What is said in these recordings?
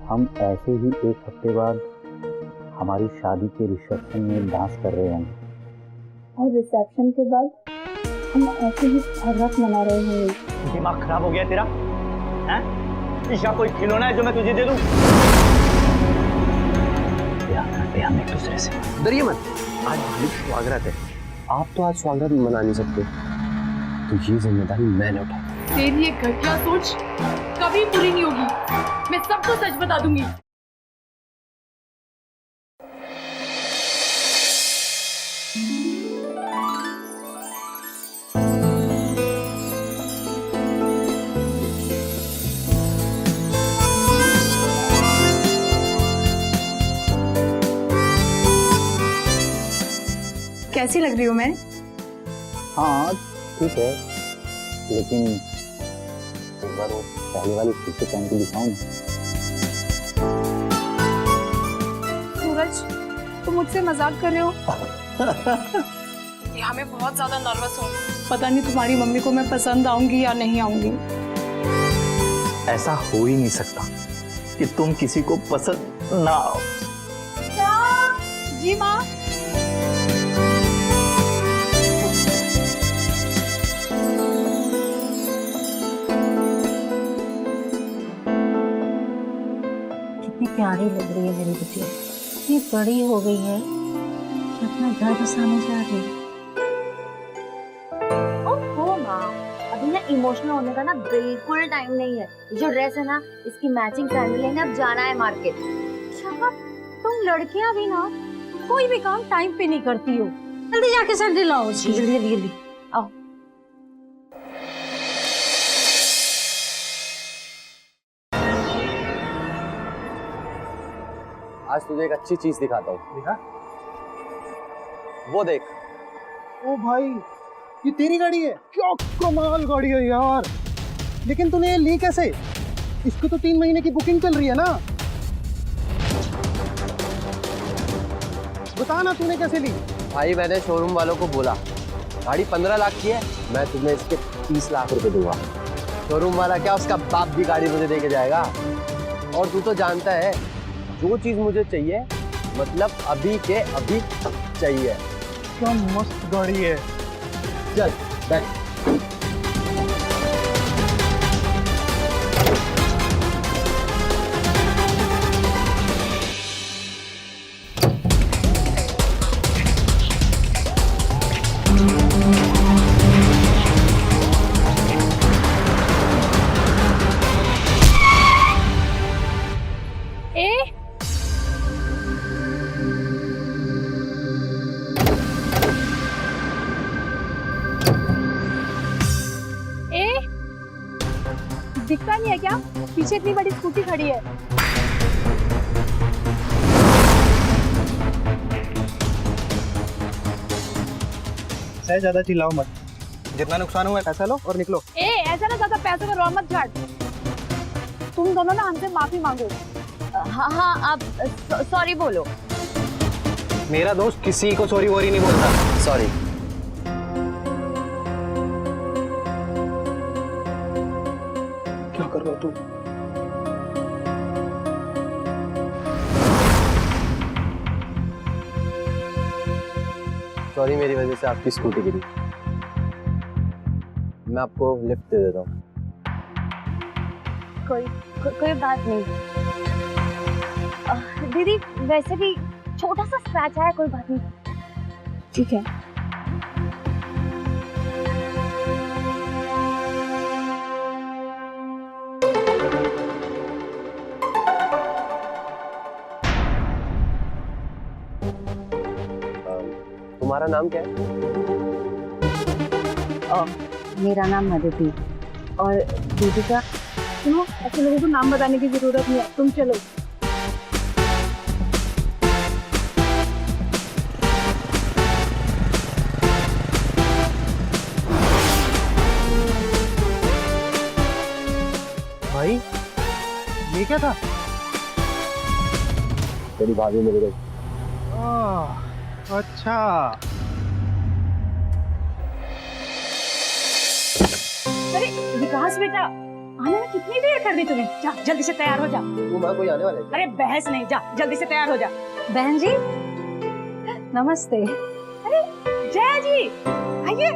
हम ऐसे ही एक हफ्ते बाद हमारी शादी के रिसेप्शन में डांस कर रहे होंगे और रिसेप्शन के बाद हम ऐसे ही रात मना रहे होंगे। दिमाग खराब हो गया तेरा? हैं? ईशा कोई खिलौना है जो मैं तुझे दे दूं? प्यार करते हम एक दूसरे से। डरिए मत, आज मालिक स्वागत है। आप तो आज स्वागत मना नहीं सकते, तो ये जिम्मेदारी मैंने उठाई। तेरी ये घटिया सोच कभी पूरी नहीं होगी। मैं सबको सच बता दूंगी। कैसी लग रही हूँ मैं? हाँ ठीक है, लेकिन एक बार वो पहले वाली फिर से पहन के दिखाऊं ना। सूरज, तुम मुझसे मजाक कर रहे हो? यहाँ मैं बहुत ज्यादा नर्वस हूँ। पता नहीं तुम्हारी मम्मी को मैं पसंद आऊंगी या नहीं आऊंगी। ऐसा हो ही नहीं सकता कि तुम किसी को पसंद ना आओ। क्या? जी माँ। कितनी प्यारी लग रही है मेरी बिटिया, इतनी बड़ी हो गई है कि अपना घर बसाने जा रही है। ओहो माँ, अभी ना इमोशनल होने का ना बिल्कुल टाइम नहीं है। जो ड्रेस है ना, इसकी मैचिंग सैंडल लेने अब जाना है मार्केट। अच्छा, तुम लड़कियां भी ना कोई भी काम टाइम पे नहीं करती हो। जल्दी जाके सैंडल लाओ। जल्दी जल्दी जल्दी आओ। आज तुझे एक अच्छी चीज दिखाता हूँ। दिखा? वो देख। ओ भाई, ये तेरी गाड़ी है? क्या कमाल गाड़ी है यार। लेकिन तूने ये ली कैसे? इसको तो 3 महीने की बुकिंग चल रही है ना। बता ना तूने कैसे ली? भाई मैंने शोरूम वालों को बोला गाड़ी 15 लाख की है, मैं तुम्हें इसके 30 लाख रुपए दूंगा। शोरूम वाला क्या, उसका बाप भी गाड़ी मुझे दे के जाएगा। और तू तो जानता है जो चीज मुझे चाहिए मतलब अभी के अभी चाहिए। क्या मस्त गाड़ी है। चल बैठ। दिखता नहीं है क्या? पीछे इतनी बड़ी स्कूटी खड़ी है। सही, ज्यादा चिल्लाओ मत। जितना नुकसान हुआ है पैसा लो और निकलो। ऐसा ना ज्यादा पैसों का रोड मत झाड़। तुम दोनों ना हमसे माफी मांगो। हाँ हाँ, आप सॉरी बोलो। मेरा दोस्त किसी को सॉरी वोरी नहीं बोलता। सॉरी। क्या कर रहा तू? सॉरी, मेरी वजह से आपकी स्कूटी गिरी। मैं आपको लिफ्ट दे देता हूँ। कोई बात नहीं। दीदी वैसे भी छोटा सा स्क्रैच आया, कोई बात नहीं। ठीक है। तुम्हारा नाम क्या है? मेरा नाम अदिति और दीदी का। सुनो, ऐसे लोगों को नाम बताने की जरूरत नहीं है, तुम चलो। भाई ये क्या था? तेरी भाभी मिल गई। अच्छा, अरे विकास बेटा, आने में कितनी देर कर दी तूने? जा जल्दी से तैयार हो जा। वो माँ कोई आने वाला है? अरे बहस नहीं, जा जल्दी से तैयार हो जा। बहन जी नमस्ते। अरे जया जी आइए।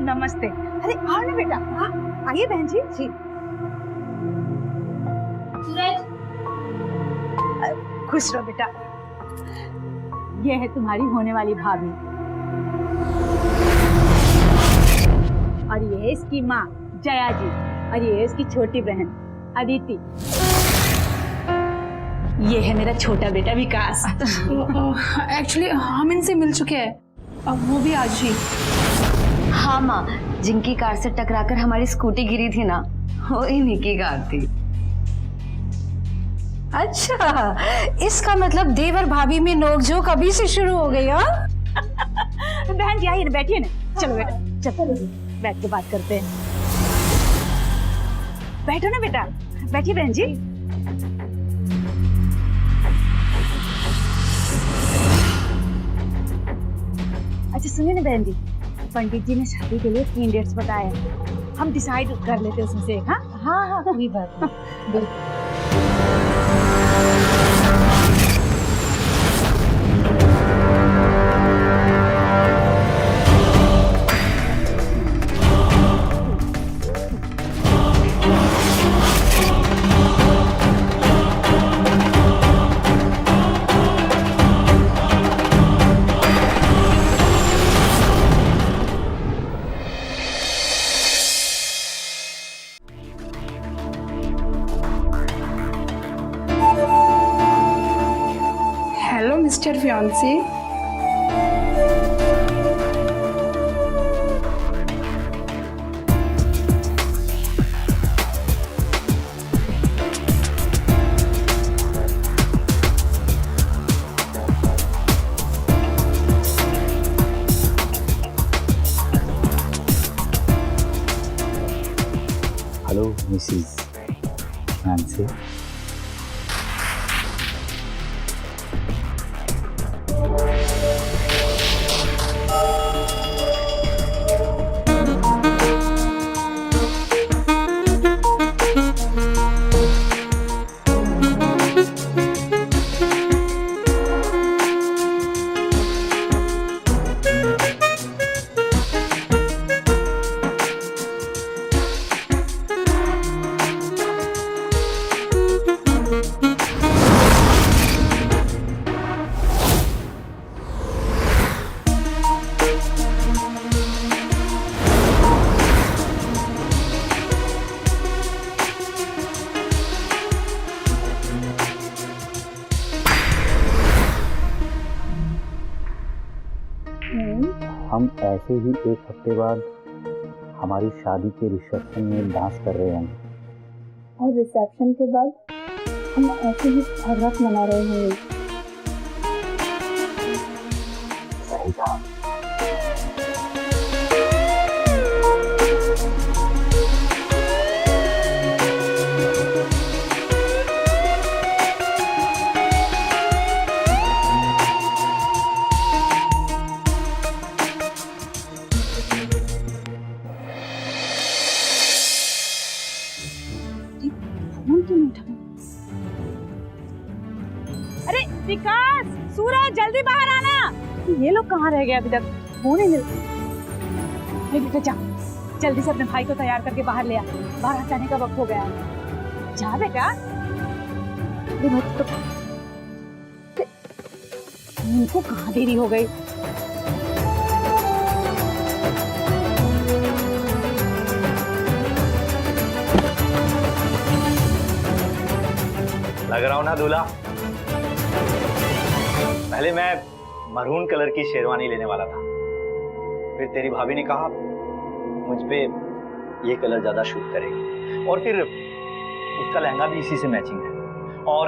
नमस्ते। अरे आओ ना बेटा, आइए बहन जी। जी खुश रहो बेटा। ये है तुम्हारी होने वाली भाभी और ये है इसकी माँ जया जी और ये है इसकी छोटी बहन अदिति। ये है मेरा छोटा बेटा विकास। एक्चुअली हम इनसे मिल चुके हैं, अब वो भी आज ही। हाँ माँ, जिनकी कार से टकराकर हमारी स्कूटी गिरी थी ना, वो इन्हीं की कार थी। अच्छा, इसका मतलब देवर भाभी में नोकझोंक अभी से शुरू हो गई। हाँ बहन जी आइए ना, बैठिए ना। चलो बेटा चलो बैठ के बात करते हैं। बैठो ना बेटा, बैठिए बहन जी। अच्छा सुनिए ना बहन जी, पंडित जी ने शादी के लिए 3 डेट्स बताए, हम डिसाइड कर लेते हैं उसमें से। हाँ हाँ हाँ कोई बात नहीं। Hello mister fiancée. Hello Mrs Nancy. हम ऐसे ही 1 हफ्ते बाद हमारी शादी के रिसेप्शन में डांस कर रहे होंगे और रिसेप्शन के बाद हम ऐसे ही हर रात मना रहे होंगे। सही कहा। अरे विकास, सूरज जल्दी बाहर आना। ये लोग कहाँ रह गए अभी तक? फोन ही मिल। बेटा जा जल्दी से अपने भाई को तैयार करके बाहर ले आ, बाहर जाने का वक्त हो गया है। जा बेटा। इनको कहाँ देरी हो गई? लग रहा हूं ना दूल्हा? पहले मैं मरून कलर की शेरवानी लेने वाला था, फिर तेरी भाभी ने कहा मुझ पे ये कलर ज्यादा शूट करेगी, और फिर उसका लहंगा भी इसी से मैचिंग है। और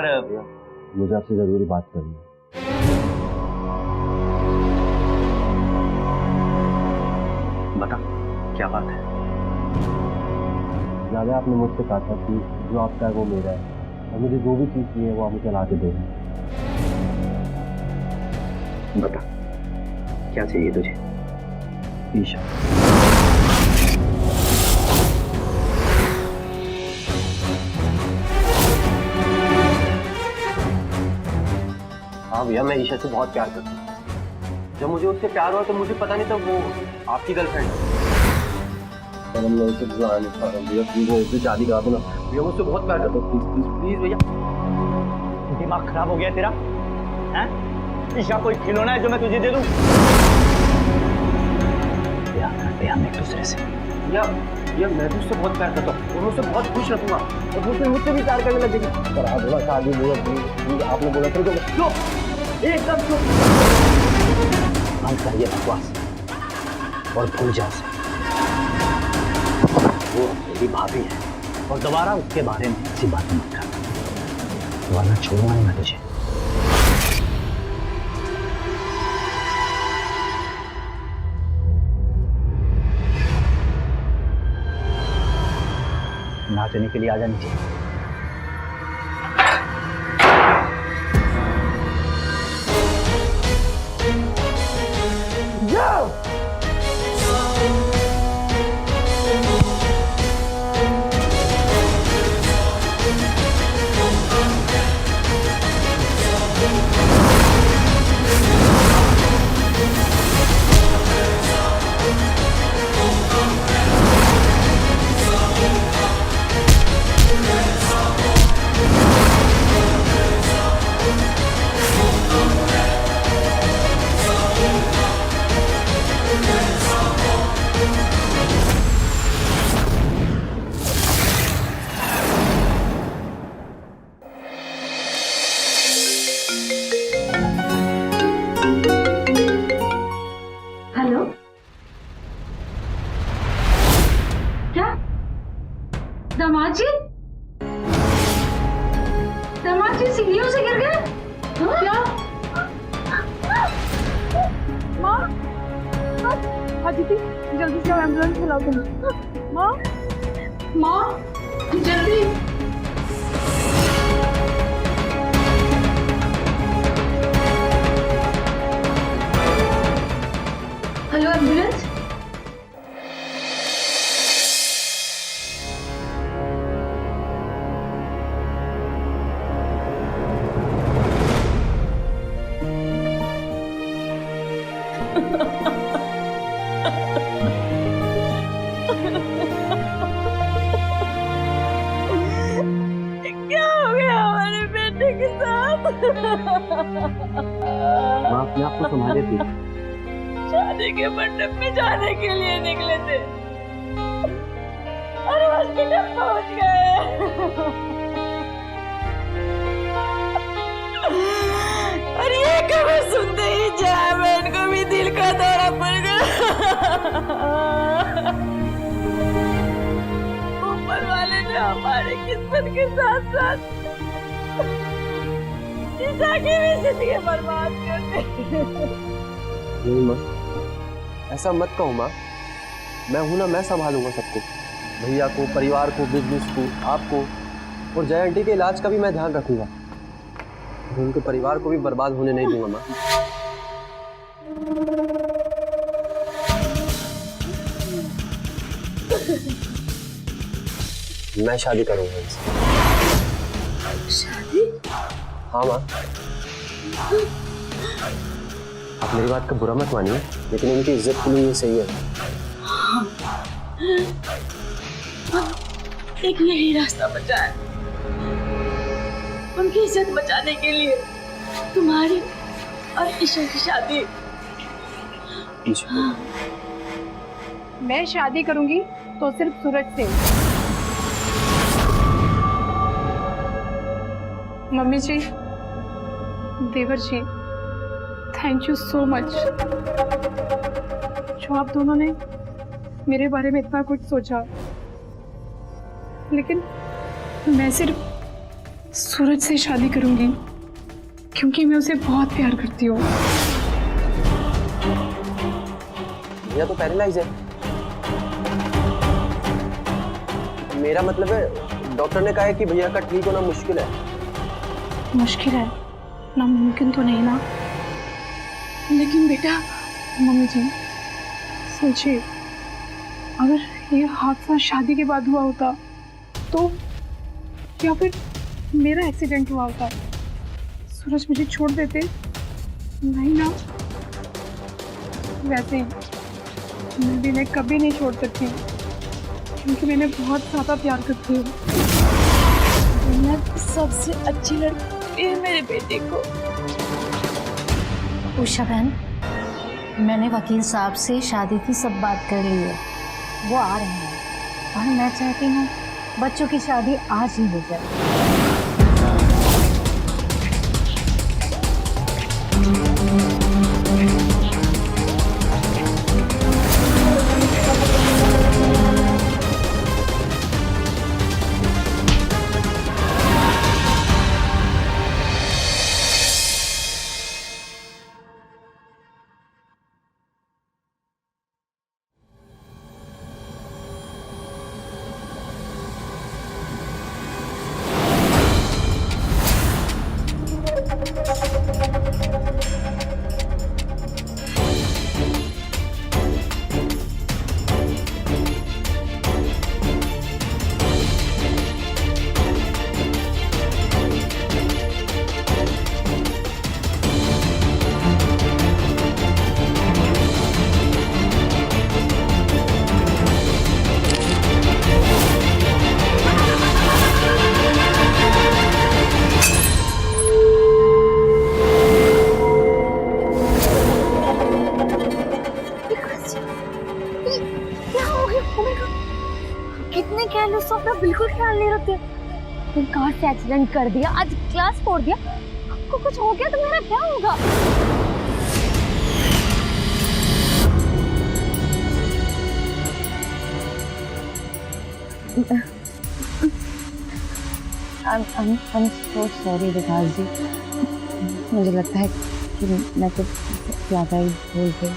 मुझे आपसे जरूरी बात करनी है। बता क्या बात है? ज्यादा आपने मुझसे कहा था कि जो आपका है वो मेरा है, और मुझे जो भी चीज चाहिए वो मुझे ला के दो। बता क्या चाहिए तुझे? ईशा, हाँ भैया, मैं ईशा से बहुत प्यार करता हूँ। जब मुझे उससे प्यार हुआ तो मुझे पता नहीं था वो आपकी गर्लफ्रेंड है। हम लोग उससे भैया प्लीज उससे शादी करा दो ना भैया, मुझसे बहुत प्यार करता हूँ, प्लीज प्लीज प्लीज भैया। दिमाग खराब हो गया तेरा? हैं? ईशा कोई खिलौना है जो मैं तुझे दे दूं? प्यार करते हम एक दूसरे से। भैया मैं भी उससे बहुत प्यार करता हूँ और मैं उससे बहुत खुश रहूंगा और उससे मुझसे भी प्यार करने लगेगी। पर आप बोला शादी बोला प्लीज, आपने बोला फिर तो एकदम चुप। बंद कर ये बकवास और भूल जा उसे। वो मेरी भाभी है और दोबारा उसके बारे में ऐसी बातें मत कर, वरना छोड़ूंगा नहीं मैं तुझे। नाचने के लिए आ जानी चाहिए। हेलो, क्या दामाद जी? दामाद जी सीढ़ियों से गिर गए? क्या? माँ, अदिति जल्दी से एम्बुलेंस बुलाओ तुम। माँ, माँ जल्दी। Hello ambulance. क्या हो गया हमारे बेटे के साथ? माँ अपने आप को संभाले थी। शादी के मंडप में जाने के लिए निकले थे और हॉस्पिटल पहुंच गए। और ये खबर सुनते ही जयाबेन को भी दिल का दौरा पड़ गया। ऊपर वाले ने हमारे किस्मत के साथ साथ ईशा की भी जिंदगी बर्बाद कर दी। नहीं माँ, ऐसा मत कहो माँ, मैं हूं ना, मैं संभालूंगा सबको, भैया को, परिवार को, बिजनेस को, आपको, और जय आंटी के इलाज का भी मैं ध्यान रखूंगा और उनके परिवार को भी बर्बाद होने नहीं दूंगा माँ। मैं शादी करूंगा इनसे। शादी? हाँ माँ, आप मेरी बात का बुरा मत मानिए, लेकिन उनकी इज्जत के लिए ये सही है। एक यही रास्ता बचा है उनकी इज्जत बचाने के लिए, तुम्हारी और ईशा की शादी। मैं शादी करूंगी तो सिर्फ सूरज से। मम्मी जी, देवर जी, थैंक यू सो मच जो आप दोनों ने मेरे बारे में इतना कुछ सोचा। लेकिन मैं सिर्फ सूरज से शादी करूंगी क्योंकि मैं उसे बहुत प्यार करती हूँ। भैया तो पैरालाइज है, मेरा मतलब है डॉक्टर ने कहा है कि भैया का ठीक होना मुश्किल है। मुश्किल है ना, मुमकिन तो नहीं ना। लेकिन बेटा, मम्मी जी सोचिए, अगर ये हादसा शादी के बाद हुआ होता तो, या फिर मेरा एक्सीडेंट हुआ होता, सूरज मुझे छोड़ देते? नहीं ना। वैसे मैं भी इन्हें कभी नहीं छोड़ सकती, क्योंकि मैंने बहुत ज्यादा प्यार करती हूँ। दुनिया की सबसे अच्छी लड़की है मेरे बेटे को। उषा बहन, मैंने वकील साहब से शादी की सब बात कर ली है, वो आ रहे हैं और मैं चाहती हूँ बच्चों की शादी आज ही हो जाए। कितने केयरलेस हो, अपना बिल्कुल ख्याल नहीं रखते। तुम कार से एक्सीडेंट कर दिया, आज क्लास फोड़ दिया, आपको कुछ हो गया तो मेरा क्या होगा? I'm so sorry विकास जी, मुझे लगता है कि मैं कुछ ज़्यादा ही भूल गई।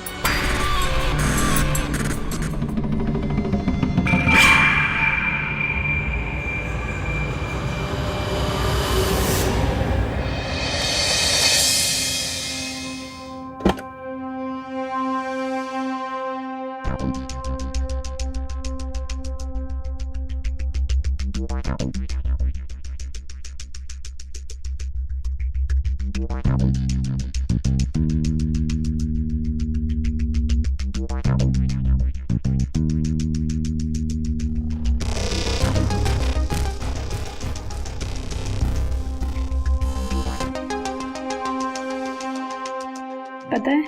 पता है,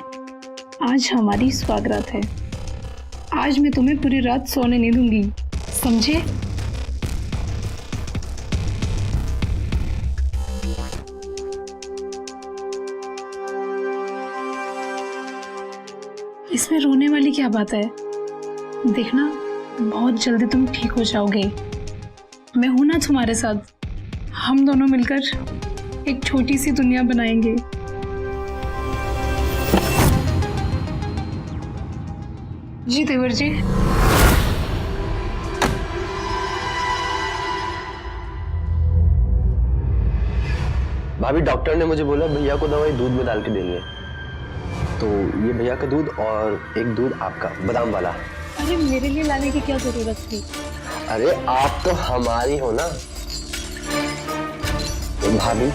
आज हमारी स्वागरात है। आज मैं तुम्हें पूरी रात सोने नहीं दूंगी, समझे? इसमें रोने वाली क्या बात है? देखना, बहुत जल्दी तुम ठीक हो जाओगे। मैं हूं ना तुम्हारे साथ। हम दोनों मिलकर एक छोटी सी दुनिया बनाएंगे। जी देवर जी। भाभी, डॉक्टर ने मुझे बोला भैया को दवाई दूध में डाल के देनी है। तो ये भैया का दूध और एक दूध आपका, बादाम वाला। अरे मेरे लिए लाने की क्या जरूरत थी? अरे आप तो हमारी हो ना। तो भाभी,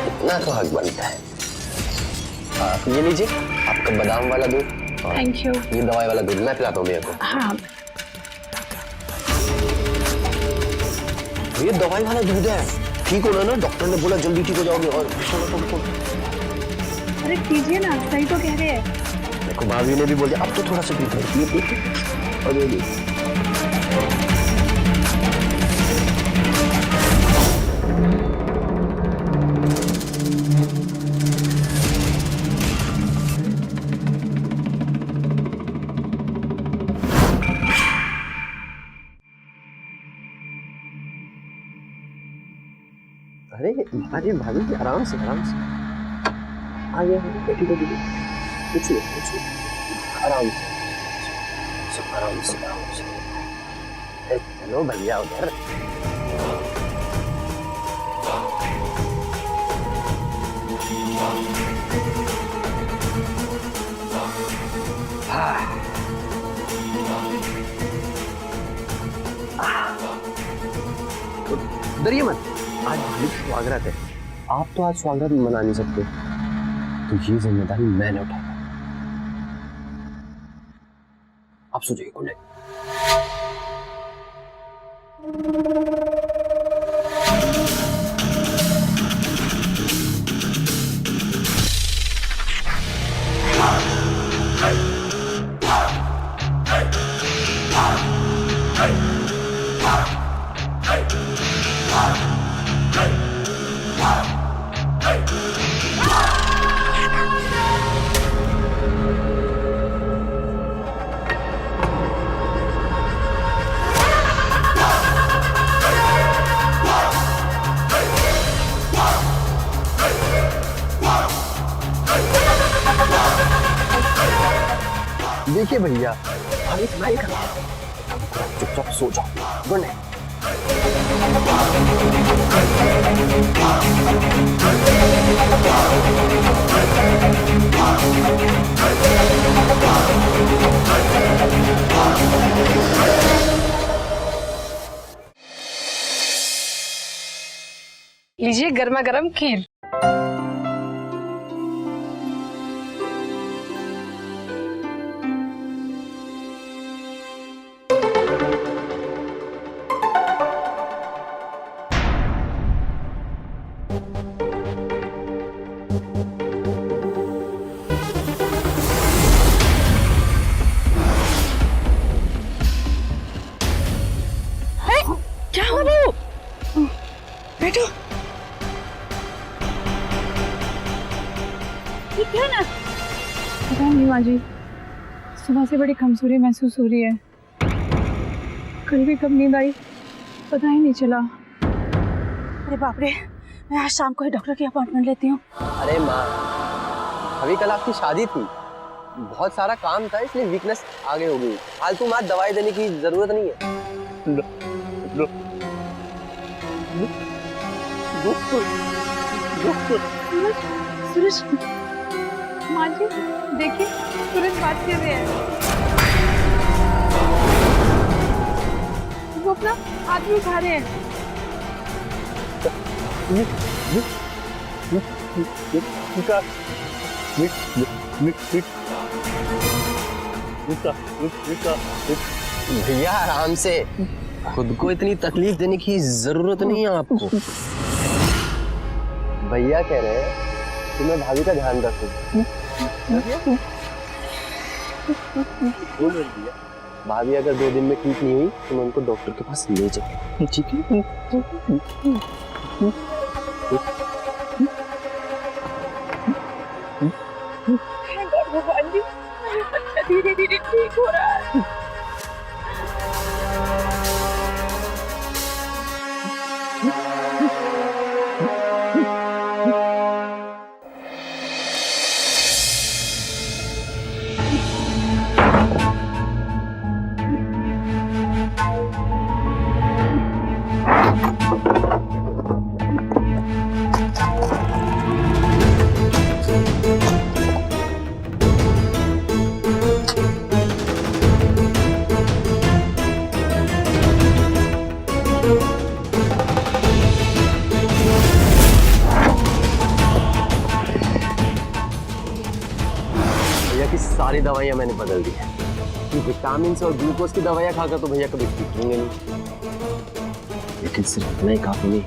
इतना तो हक बनता है। ये लीजिए आपका बादाम वाला दूध। Thank you. ये दवाई वाला दूध मैं पिलाता हूँ भैया को। हाँ, ये दवाई वाला दूध है, ठीक होना ना? डॉक्टर ने बोला जल्दी ठीक हो जाओगे। और अरे कीजिए ना, सही तो कह रहे हैं। देखो भाभी ने भी बोल दिया, अब तो थोड़ा सा पीते हैं। और ये अरे भाभी, आराम से आराम से। आइए, बैठी बैठी, कुछ आराम से, आराम से, आराम से। चलो भैया उधर। डरिए मत, आज भाभी का स्वागत है। आप तो आज स्वागत मना नहीं सकते, तो ये जिम्मेदारी मैंने उठाई। आप सो जाइए, गुड नाइट। देखिए भैया, अभी स्माइल कर रहा हूं, चुपचाप सो जाओ। Good night. लीजिए गर्मा गर्म खीर। क्या हो रहा है? बैठो। ठीक है ना? पता नहीं माँ जी, सुबह से बड़ी कमजोरी महसूस हो रही है। कल भी कब नींद आई पता ही नहीं चला। अरे बाप रे, मैं आज शाम को ही डॉक्टर की अपॉइंटमेंट लेती हूँ। अरे माँ, अभी कल आपकी शादी थी, बहुत सारा काम था, इसलिए वीकनेस आगे हो गई। फालतू माँ दवाई देने की जरूरत नहीं है। सूरज, माँ जी देखिए, सूरज बात कर रहे हैं। वो अपना हाथ भी उठा रहे हैं। भैया आराम से, खुद को इतनी तकलीफ देने की जरूरत नहीं है आपको। भैया कह रहे हैं कि मैं भाभी का ध्यान रखूं। भाभी अगर 2 दिन में ठीक नहीं हुई तो मैं उनको डॉक्टर के पास ले जाऊंगा, ठीक है? भगवान जी, धीरे धीरे ठीक हो रहा है। सारी दवाइयां मैंने बदल दी है। विटामिन और ग्लूकोज की दवाइयां खाकर तो भैया कभी ठीक होंगे नहीं, लेकिन सिर्फ इतना ही काफी नहीं,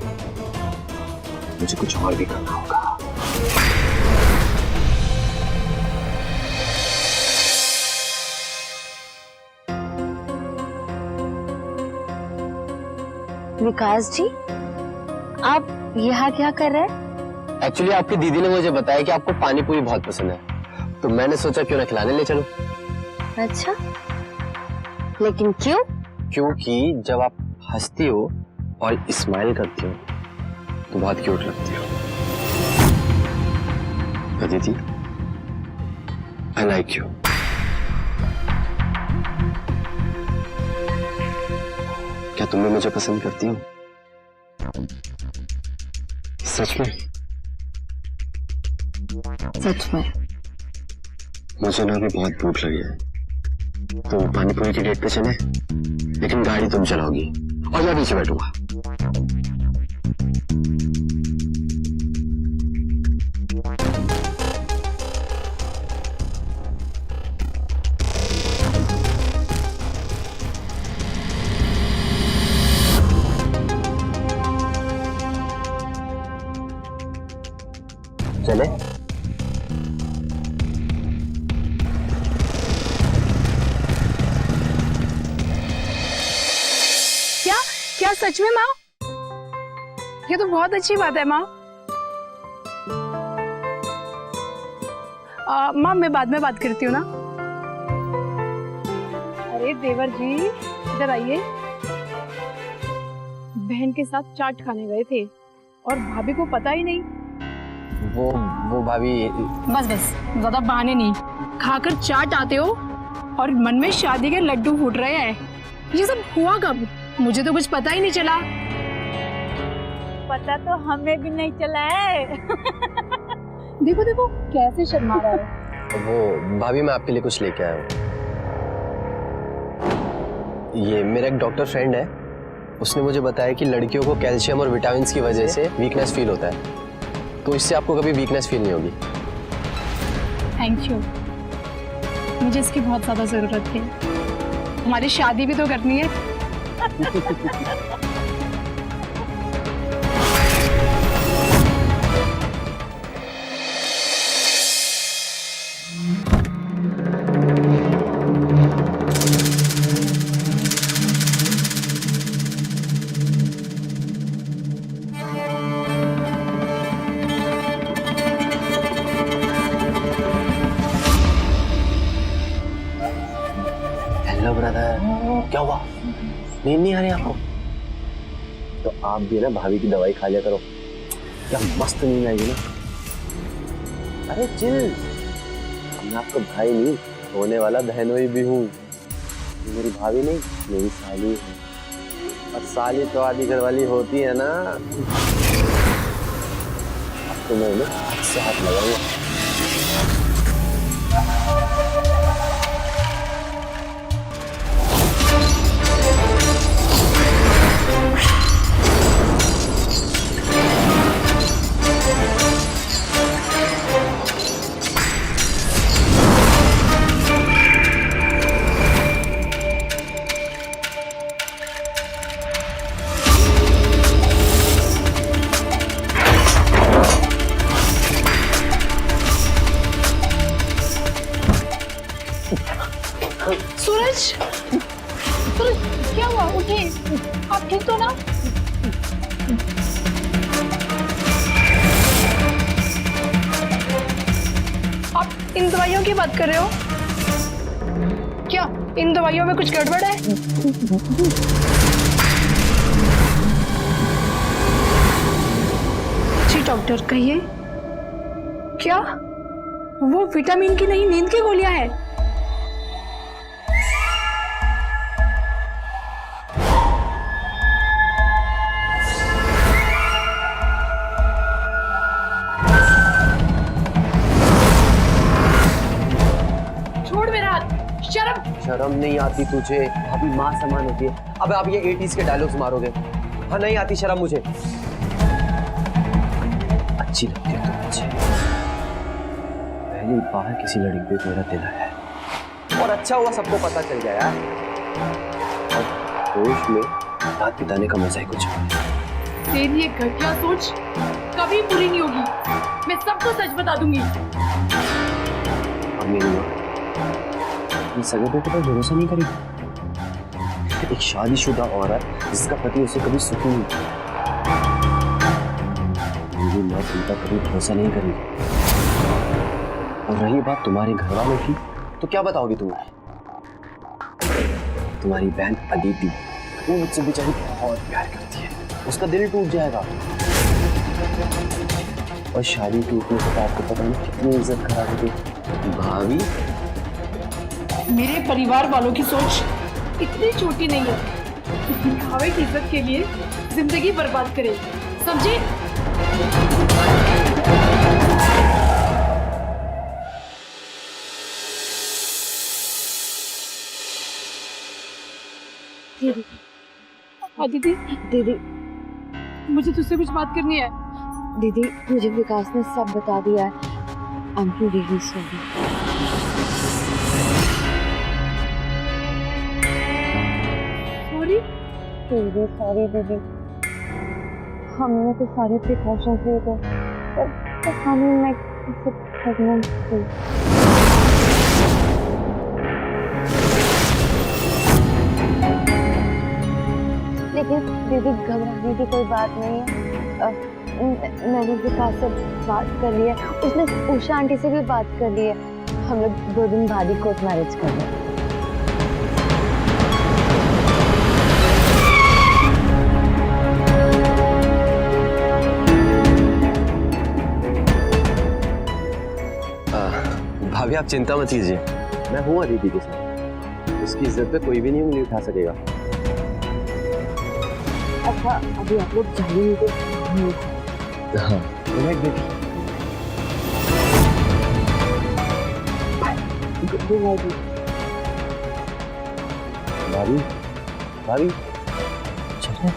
मुझे कुछ और भी करना होगा। विकास जी, आप यहाँ क्या कर रहे हैं? एक्चुअली आपकी दीदी ने मुझे बताया कि आपको पानी पूरी बहुत पसंद है, तो मैंने सोचा क्यों ना खिलाने ले चलो। अच्छा, लेकिन क्यों? क्योंकि जब आप हंसती हो और स्माइल करती हो तो बहुत क्यूट लगती हो। दीदी, आई लाइक यू। क्या तुम भी मुझे पसंद करती हो? सच में? सच में। मुझे ना अभी बहुत भूख लगी है, तो पानीपुरी की डेट पे चले, लेकिन गाड़ी तुम चलाओगी और मैं पीछे बैठूंगा। चले? क्या सच में माँ? ये तो बहुत अच्छी बात है माँ। माँ मैं बाद में बात करती हूँ ना। अरे देवर जी इधर आइए। बहन के साथ चाट खाने गए थे और भाभी को पता ही नहीं। वो भाभी। बस बस ज्यादा बहाने नहीं, खाकर चाट आते हो और मन में शादी के लड्डू फूट रहे हैं। ये सब हुआ कब? मुझे तो कुछ पता ही नहीं चला। पता तो हमें भी नहीं चला है। देखो देखो कैसे शर्मा रहा है। वो भाभी मैं आपके लिए कुछ लेके आया हूँ। ये मेरा एक डॉक्टर फ्रेंड है, उसने मुझे बताया कि लड़कियों को कैल्शियम और विटामिन की वजह से वीकनेस फील होता है, तो इससे आपको कभी वीकनेस फील नहीं होगी। थैंक यू, मुझे इसकी बहुत ज्यादा जरूरत थी। हमारी शादी भी तो करनी है। हेलो ब्रदर, क्या हुआ? नींद नहीं आ रही आपको? तो आप भी ना भाभी की दवाई खा लिया करो, क्या मस्त नींद आएगी ना। अरे चिल, मैं आपका भाई नहीं, होने वाला बहनोई भी हूँ। मेरी भाभी नहीं, मेरी साली है, और साली तो आधी घरवाली होती है ना। अब तो मैं ना हाथ से हाथ लगाऊंगा। सूरज, सूरज क्या हुआ? उठिए, आप ठीक तो ना? आप इन दवाइयों की बात कर रहे हो क्या? इन दवाइयों में कुछ गड़बड़ है? जी डॉक्टर कहिए। क्या वो विटामिन की नहीं, नींद की गोलियां हैं? शर्म नहीं आती तुझे? अभी माँ समान होती है। अब आप ये 80s के डायलॉग्स मारोगे? हाँ नहीं आती शर्म मुझे। अच्छी लगती है तुम मुझे। पहली बार किसी लड़की पे मेरा दिल है, और अच्छा हुआ सबको पता चल गया यार। और होश में रात बिताने का मजा ही कुछ है। तेरी ये घटिया सोच कभी पूरी नहीं होगी। मैं सबको सच बता दूंगी। और मेरी माँ सगे बेटे पर भरोसा नहीं करेगी। एक शादीशुदा औरत जिसका पति उसे कभी सुखी नहीं किया, मेरी माँ तुम पर कभी भरोसा नहीं करेगी। और रही बात तुम्हारे घर वालों की, तो क्या बताओगी तुम? तुम्हारी बहन अदिति, वो मुझसे बेचारी बहुत प्यार करती है, उसका दिल टूट जाएगा। और शादी टूटने के बाद आपको पता नहीं कितनी इज्जत खराब होगी। भाभी, मेरे परिवार वालों की सोच इतनी छोटी नहीं है दिखावे की इज्जत के लिए जिंदगी बर्बाद करे, समझी? दीदी हाँ दीदी, दीदी मुझे तुझसे कुछ बात करनी है। दीदी मुझे विकास ने सब बता दिया है। I am really sorry. Sorry? Sorry दीदी, हमने तो सारे प्रिकॉशंस लिए थे पर हमें मैं प्रेग्नेंट थी। लेकिन दीदी घबराने की कोई बात नहीं है। मैंने विकास से बात कर ली है, उसने उषा आंटी से भी बात कर ली है। हम लोग 2 दिन बाद ही कोर्ट मैरिज कर रहे हैं। भाभी आप चिंता मत कीजिए, मैं हूँ अदिति के साथ। उसकी इज्जत पे कोई भी नहीं उंगली उठा सकेगा। अच्छा अभी आप लोग जाएंगे? हाँ भाभी भाभी चलो।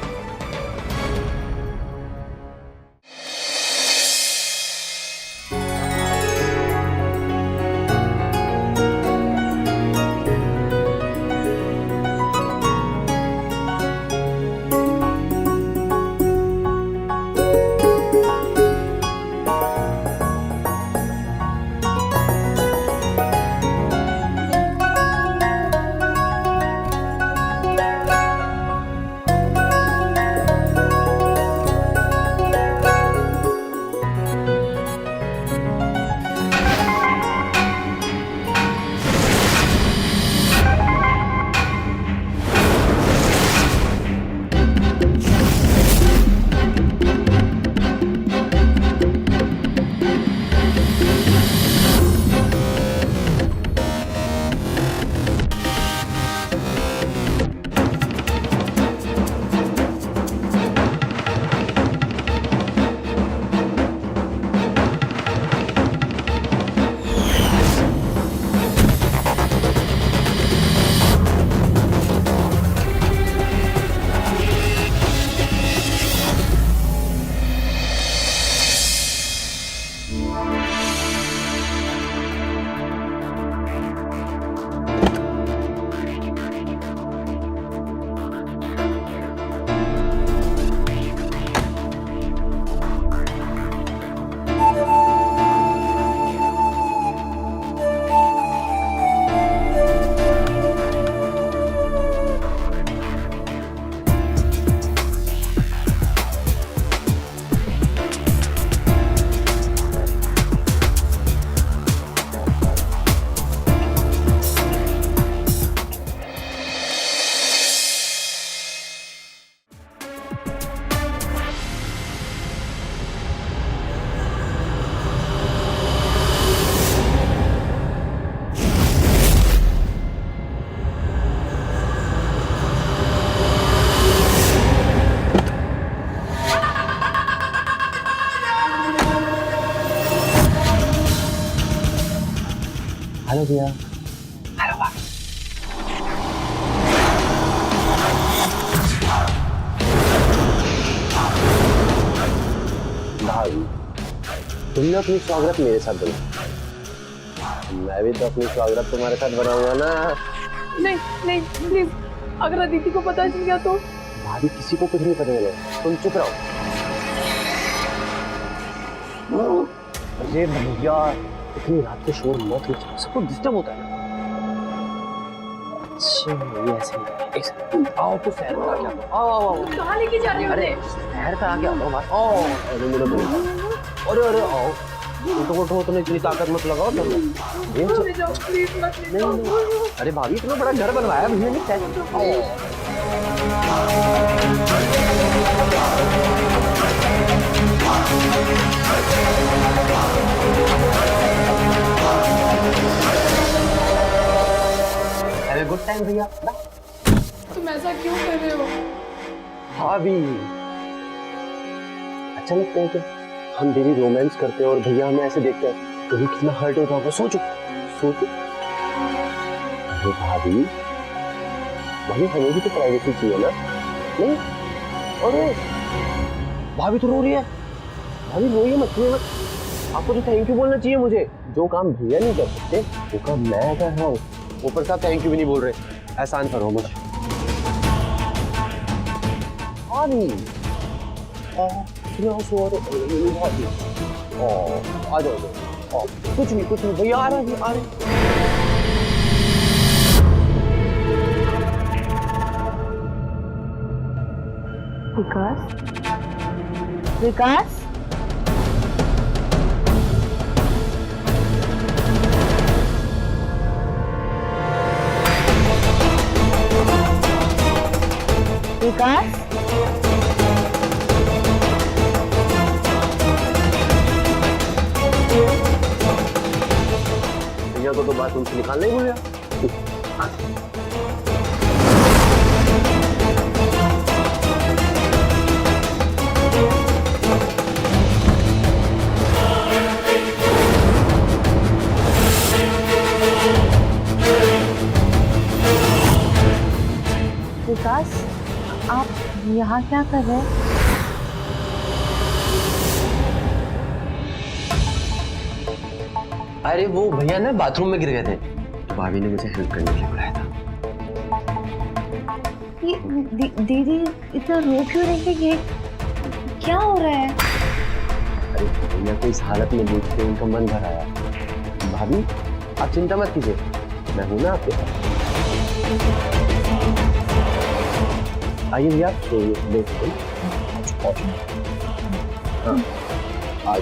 हेलो भैया। हेलो भाभी। भाभी तुमने अपनी स्वागत मेरे साथ बना, मैं भी तो अपनी स्वागत तुम्हारे साथ बनाऊंगा ना। नहीं नहीं प्लीज, अगर अदिति को पता चल गया तो? भाभी किसी को कुछ नहीं पता चलेगा, तुम चुप रहो। अरे भैया इतनी रात को शोर मत हो, सबको डिस्टर्ब होता है। अच्छा ये ऐसे एक सेकंड, आओ तो सैर करा क्या? आओ आओ आओ। कहाँ लेके जा रहे हो? अरे सैर करा क्या? आओ बात। आओ अरे मेरे भाई, अरे अरे आओ। उठो तुमने इतनी ताकत मत लगाओ तुम। ले जाओ प्लीज, मत ले जाओ। अरे भाभी इतना बड़ा घर बनवाया भैया ने, सैर आओ। Have a good time भैया। ऐसा क्यों कर रहे हो? भाभी अच्छा लगता है क्या? हम डेली रोमांस करते हैं और भैया हमें ऐसे देखते हैं, तो भी कितना हर्ट होता होगा। सोचो सोचो। अरे भाभी भाभी हमें भी तो प्राइवेसी चाहिए ना, नहीं? अरे भाभी तो रो रही है। भाभी रोइए मत, रोइए मत। आपको तो थैंक यू बोलना चाहिए मुझे। जो काम भैया नहीं कर सकते वो काम मैं कर रहा हूँ। ऊपर से आप थैंक यू भी नहीं बोल रहे। एहसान करो मुझे। भाभी आ जाओ। कुछ नहीं भैया आ रहे हैं, आ रहे हैं। विकास विकास भैया को तो बाथरूम से निकालना ही भूल गया। विकास आप यहाँ क्या कर रहे हैं? अरे वो भैया ना बाथरूम में गिर गए थे, तो भाभी ने मुझे हेल्प करने के लिए बुलाया था। दीदी इतना रो क्यों रही है? ये क्या हो रहा है? अरे भैया को इस हालत में देख के उनका मन भर आया। भाभी आप चिंता मत कीजिए, मैं हूं ना आपके साथ। आइए भैया सोइए, देखिए। हाँ आज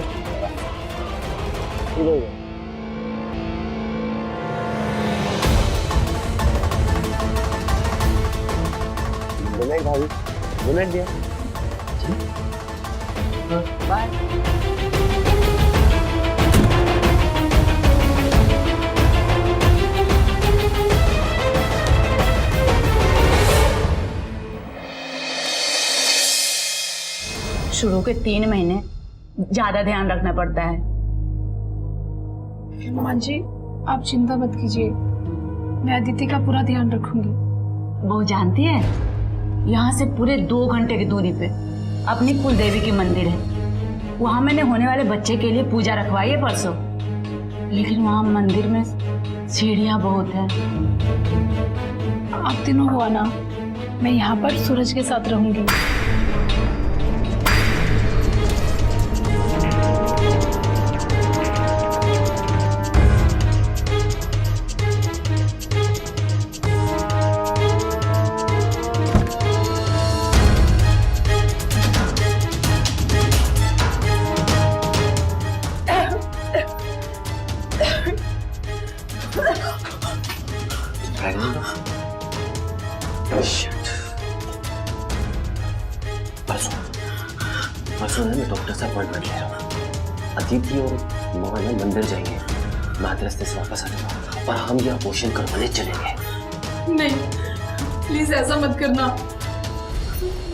गुड नाइट भाभी। गुड नाइट भैया। बाय। शुरू के 3 महीने ज्यादा ध्यान रखना पड़ता है। माँ जी आप चिंता मत कीजिए, मैं अदिति का पूरा ध्यान रखूंगी। वो जानती है यहाँ से पूरे 2 घंटे की दूरी पे अपनी कुल देवी की मंदिर है। वहाँ मैंने होने वाले बच्चे के लिए पूजा रखवाई है परसों, लेकिन वहाँ मंदिर में सीढ़ियाँ बहुत हैं। आप तीनों हुआ ना, मैं यहाँ पर सूरज के साथ रहूंगी। परसों मैं डॉक्टर से अपॉइंटमेंट ले रहा हूँ। अदिति और मोहन मंदिर जाएंगे, मैं रास्ते से वापस आ जाऊंगा और हम ये अबॉर्शन करवाने चलेंगे। नहीं प्लीज ऐसा मत करना,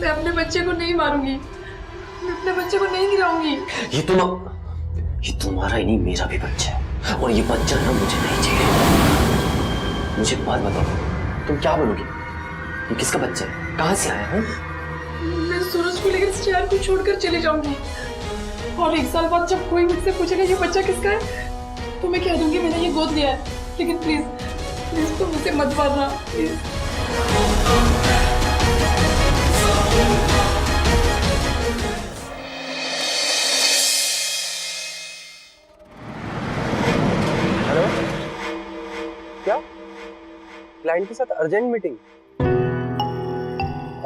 मैं अपने बच्चे को नहीं मारूंगी, मैं अपने बच्चे को नहीं गिराऊंगी। ये तुम्हारा ही नहीं, मेरा भी बच्चा है और ये बच्चा ना मुझे नहीं चाहिए। मुझे एक बात बताओ, तुम क्या बोलोगी? ये किसका बच्चा है? कहाँ से आया है? मैं सूरज को लेकर इस शहर को छोड़कर चले जाऊंगी और 1 साल बाद जब कोई मुझसे पूछेगा ये बच्चा किसका है तो मैं कह दूंगी मैंने ये गोद लिया है। लेकिन प्लीज प्लीज तुम मुझे मत मारना प्लीज। हेलो, क्या क्लाइंट के साथ अर्जेंट मीटिंग?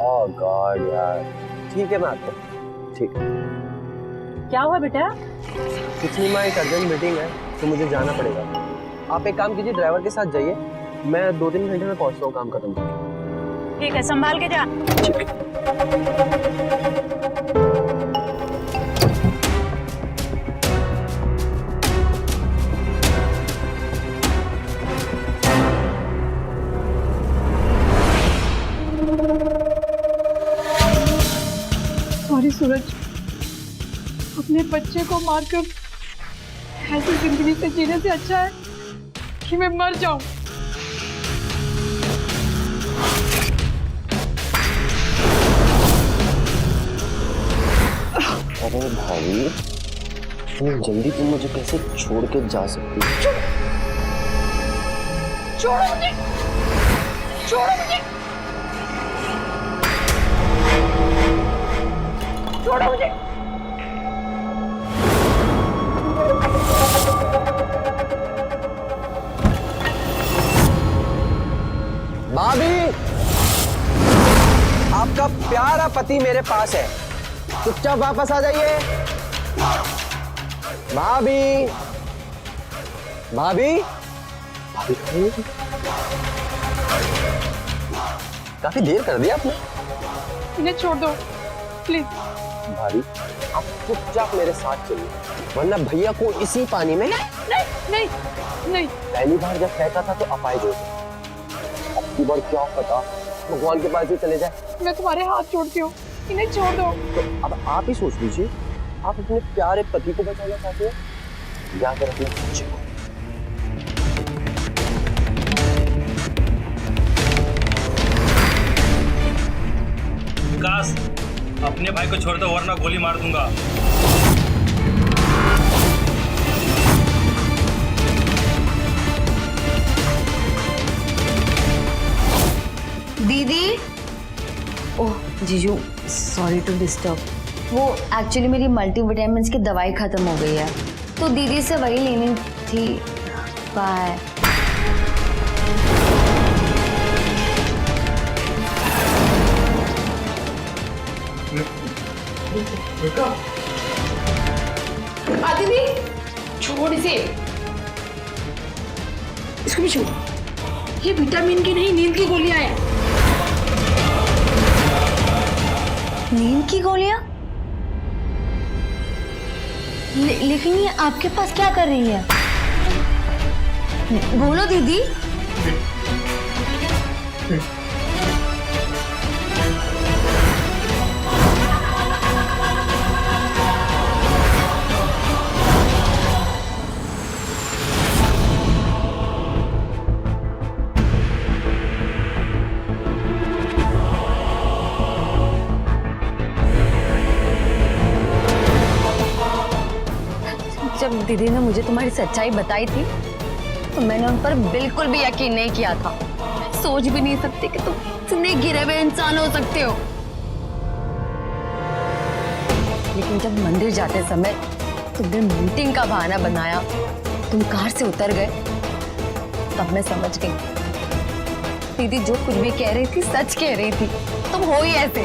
ओह गॉड यार, ठीक है मैं आता हूँ। ठीक है। क्या हुआ बेटा? कुछ नहीं माँ, एक अर्जेंट मीटिंग है तो मुझे जाना पड़ेगा। आप एक काम कीजिए, ड्राइवर के साथ जाइए, मैं 2-3 घंटे में पहुँचता हूँ काम खत्म करके। ठीक है, संभाल के जा। सूरज, अपने बच्चे को मारकर ऐसी जिंदगी से जीने से अच्छा है कि मैं मर जाऊं। अरे भाई, इतनी जल्दी तुम मुझे कैसे छोड़ के जा सकती हो? छोड़ो मुझे, छोड़ो मुझे, छोड़ो मुझे। भाभी, आपका प्यारा पति मेरे पास है, चुपचाप वापस आ जाइए। भाभी, भाभी, भाभी, काफी देर कर दिया आपने। इन्हें छोड़ दो प्लीज। भाभी, आप चुपचाप मेरे साथ चलिए, वरना भैया को इसी पानी में। नहीं नहीं नहीं, पहली बार जब कहता था तो अपाहिज हो गए, अब की बार क्या पता भगवान के पास ही चले जाए। मैं तुम्हारे हाथ जोड़ती हूँ, इन्हें छोड़ दो। तो अब आप ही सोच लीजिए, आप अपने प्यारे पति को बचाना चाहते हैं या फिर अपने बच्चे को? विकास, अपने भाई को छोड़ दो वरना गोली मार दूंगा। दीदी, ओह जीजू, सॉरी टू डिस्टर्ब। वो एक्चुअली मेरी मल्टीविटामिन्स की दवाई खत्म हो गई है, तो दीदी से वही लेनी थी। बाय। आदिति, छोड़ इसे, इसको भी छोड़। ये विटामिन की नहीं, नींद की गोलियां हैं। नींद की गोलियां? लेकिन ये आपके पास क्या कर रही है? बोलो दीदी। जब दीदी ने मुझे तुम्हारी सच्चाई बताई थी तो मैंने उन पर बिल्कुल भी यकीन नहीं किया था। सोच भी नहीं सकती कि तुम इतने गिरे हुए इंसान हो सकते हो। लेकिन जब मंदिर जाते समय तुमने मीटिंग का बहाना बनाया, तुम कार से उतर गए, तब मैं समझ गई दीदी जो कुछ भी कह रही थी सच कह रही थी। तुम हो ही ऐसे।